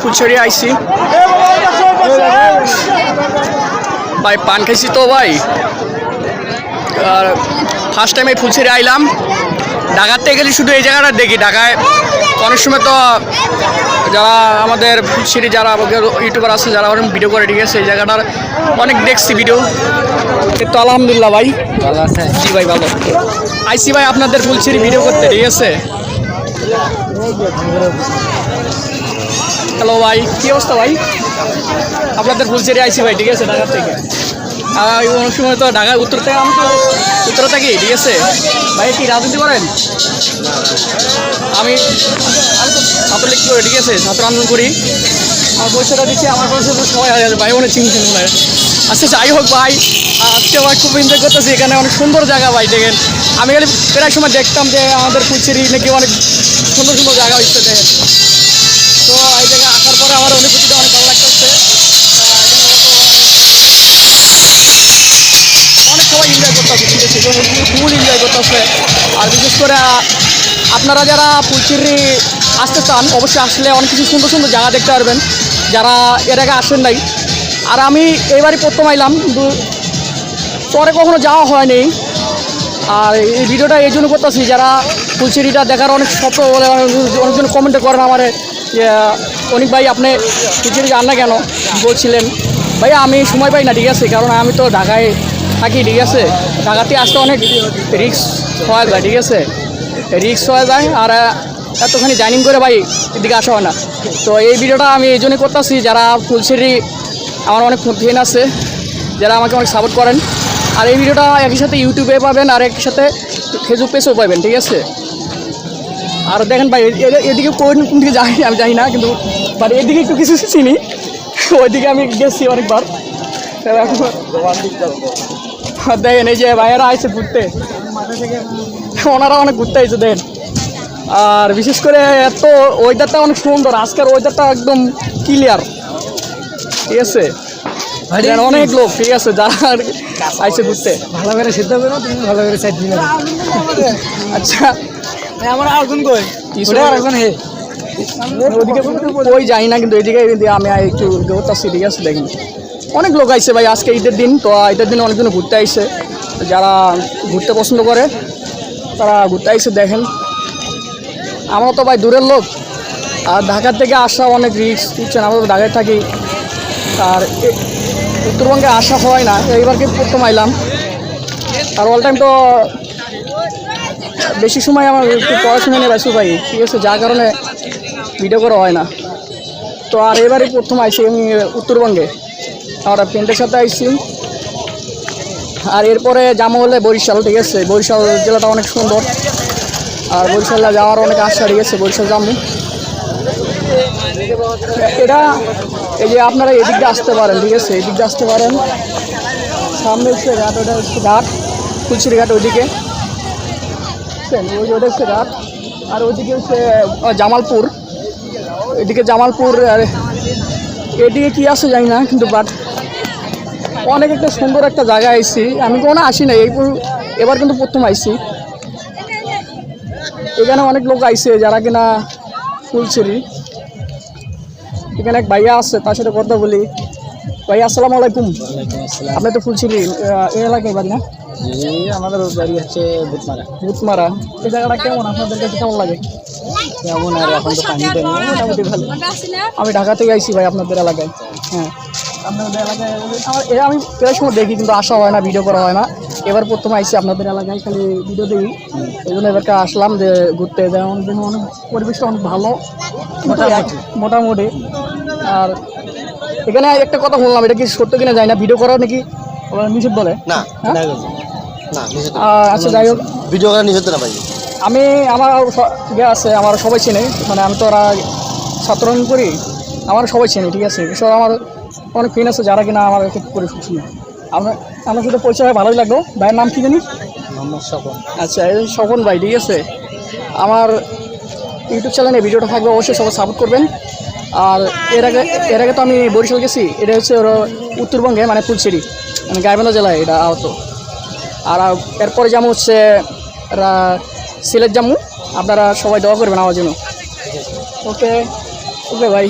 ফুলছড়ি আইসি ভাই, পান খাইছি তো ভাই। আর ফার্স্ট টাইম এই ফুলছড়ি আইলাম। ঢাকাতে গেলে শুধু এই জায়গাটা দেখি। ঢাকায় অনেক সময় তো যারা আমাদের ফুলছড়ি যারা ইউটিউবার আছে, যারা অনেক ভিডিও করে, ঠিক আছে, এই জায়গাটার অনেক দেখছি ভিডিও। তো আলহামদুলিল্লাহ ভাই, ভালো আছে। জি ভাই, ভালো আইসি ভাই আপনাদের ফুলছড়ি ভিডিও করতে, ঠিক আছে। হ্যালো ভাই, কী অবস্থা ভাই? আপনাদের ফুলছড়ি আইসি ভাই, ঠিক আছে, ঢাকা থেকে। অনেক সময় তো ঢাকায় উত্তর থেকে, আমি তো উত্তর থাকি, ঠিক আছে। ভাই কি রাজনীতি করেন? আমি তো ছাত্রলীগ করি, ঠিক আছে, ছাত্র আন্দোলন করি। আমার পয়সাটা দিচ্ছি, আমার পয়সা তো সবাই ভাই মনে চিনছেন মনে হয়। আচ্ছা যাই হোক ভাই, আজকে ভাই খুব এনজয় করতেছি। এখানে অনেক সুন্দর জায়গা ভাই, দেখেন। আমি খালি প্রায় সময় দেখতাম যে আমাদের ফুলছড়ি নাকি অনেক সুন্দর সুন্দর জায়গা হচ্ছে, দেখেন। তো এই জায়গায় আসার পরে আমার অনুভূতিটা অনেক ভালো লাগতেছে। অনেক সবাই এনজয় করতেছে, ঠিক আছে, ফুল এনজয় করতেছে। আর বিশেষ করে আপনারা যারা ফুলছড়ি আসতে চান, অবশ্যই আসলে অনেক কিছু সুন্দর সুন্দর জায়গা দেখতে পারবেন, যারা এর আগে আসেন নাই। আর আমি এবারই প্রথম আইলাম, কিন্তু পরে কখনো যাওয়া হয়নি। আর এই ভিডিওটা এই জন্য করতেছি, যারা ফুলছড়িটা দেখার অনেক স্বপ্ন বলে অনেকজন কমেন্টে করেন আমার, অনেক ভাই আপনি ফুলছড়ি যান না কেন, বলছিলেন। ভাই আমি সময় পাই না, ঠিক আছে, কারণ আমি তো ঢাকায় থাকি, ঠিক আছে। ঢাকাতে আসতে অনেক রিস্ক হয়ে যায়, ঠিক আছে, রিস্ক হয়ে যায়। আর এতখানি জার্নি করে ভাই এদিকে আসা হয় না। তো এই ভিডিওটা আমি এই জন্যই করতেছি, যারা ফুলছড়ি আমার অনেক ফ্যান আছে, যারা আমাকে অনেক সাপোর্ট করেন। আর এই ভিডিওটা একই সাথে ইউটিউবে পাবেন, আর একই সাথে ফেসবুক পেজেও পাবেন, ঠিক আছে। আর দেখেন ভাই, এদিকে কোন দিকে যাই আমি জানি না, কিন্তু বাট এদিকে একটু কিছু চিনি। ওইদিকে আমি গেছি অনেকবার। দেখেন এই যে ভাইয়েরা আইসে ঘুরতে, ওনারা অনেক ঘুরতে আইসে, দেখেন। আর বিশেষ করে এত ওয়েদারটা অনেক সুন্দর, আজকের ওয়েদারটা একদম ক্লিয়ার, ঠিক আছে। অনেক লোক, ঠিক আছে, যারা আইসে ঘুরতে। ভালো করে সিদ্ধ করো, তুমি ভালো করে সাইড দিলে। আচ্ছা আমার আগুন কই এখন হে ওইদিকে ওই যাই না, কিন্তু এইদিকে আমি একটু দৌড়াচ্ছি, ঠিক আছে। দেখেন অনেক লোক আইসে ভাই, আজকে ঈদের দিন তো। ঈদের দিন অনেকজন ঘুরতে আইসে, যারা ঘুরতে পছন্দ করে তারা ঘুরতে আইসে। দেখেন আমরা তো ভাই দূরের লোক, আর ঢাকার থেকে আসা অনেক রিস্ক, বুঝছেন। আমরা তো ঢাকায় থাকি, আর উত্তরবঙ্গে আসা হয় না। এইবারকে প্রথম আইলাম। আর অল টাইম তো বেশি সময় আমার একটু পড়াশোনা নিয়ে ব্যস্ত ভাই, ঠিক আছে, যার কারণে ভিডিও করা হয় না। তো আর এবারই প্রথম আইসি আমি উত্তরবঙ্গে, আমরা ফ্রেন্ডের সাথে আইসি। আর এরপরে যাবো হলে বরিশাল, ঠিক আছে। বরিশাল জেলাটা অনেক সুন্দর, আর বরিশালে যাওয়ার অনেক আশা, ঠিক আছে। বরিশাল যাবো। এটা এই যে আপনারা এদিক দিয়ে আসতে পারেন, ঠিক আছে, এদিক দিয়ে আসতে পারেন। সামনে হচ্ছে ঘাট, ওটা হচ্ছে ঘাট, ফুলছড়ি ঘাট, ওইদিকে ওইটা হচ্ছে ঘাট। আর ওইদিকে হচ্ছে জামালপুর, এদিকে জামালপুর। আর এদিকে কি আছে জানি না, কিন্তু বাট অনেক একটা সুন্দর একটা জায়গা আইসি। আমি কোনো আসি না, এবার কিন্তু প্রথম আইসি। এখানে অনেক লোক আইসে যারা কিনা ফুলছড়ি। এখানে এক ভাইয়া আছে, তার সাথে কথা বলি। ভাইয়া আসসালামু আলাইকুম। আপনি তো ফুলছড়ি এই এলাকায় বাড়ি না? জি, আমাদের বাড়ি হচ্ছে বুটমারা। বুটমারা। এই জায়গাটা কেমন, আপনাদের কাছে কেমন লাগে? কেমন আর এখন তো পানি দেয় মোটামুটি ভালো। আমি ঢাকা থেকে আইসি ভাই আপনাদের এলাকায়। হ্যাঁ, আপনাদের এলাকায় আমি প্রায় সময় দেখি, কিন্তু আসা হয় না, ভিডিও করা হয় না। এবার প্রথমে আইসি আপনাদের এলাকায়, খালি ভিডিও দেখি। এই জন্য এবারকে আসলাম যে ঘুরতে। যেমন অনেক পরিবেশটা অনেক ভালো মোটামুটি। আর এখানে একটা কথা বললাম, এটা কি সত্য কিনা যায় না, ভিডিও করা নাকি নিষেধ বলে না? আচ্ছা যাই হোক, ভিডিও করা নিষেধ না ভাই। আমি আমার ইয়ে আছে, আমার সবাই চেনে, মানে আমি তো ওরা ছাত্র করি, আমার সবাই চেনে, ঠিক আছে। বিষয় আমার অনেক ফ্রেন্ড আছে যারা কিনা আমার করে শুনছি। আমার সাথে পরিচয় হয়, ভালোই লাগলো। ভাইয়ের নাম কি জানি? মোহাম্মদ স্বপন। আচ্ছা, এই স্বপন ভাই, ঠিক আছে। আমার ইউটিউব চ্যানেলে ভিডিওটা থাকবে, অবশ্যই সবাই সাপোর্ট করবেন। আর এর আগে তো আমি বরিশাল গেছি, এটা হচ্ছে ওর উত্তরবঙ্গে, মানে ফুলছড়ি, মানে গাইবান্ধা জেলায় এটা আহত। আর এরপরে যেমন হচ্ছে সিলেট জাম্মু। আপনারা সবাই দোয়া করবেন আমার জন্য। ওকে। ওকে ভাই।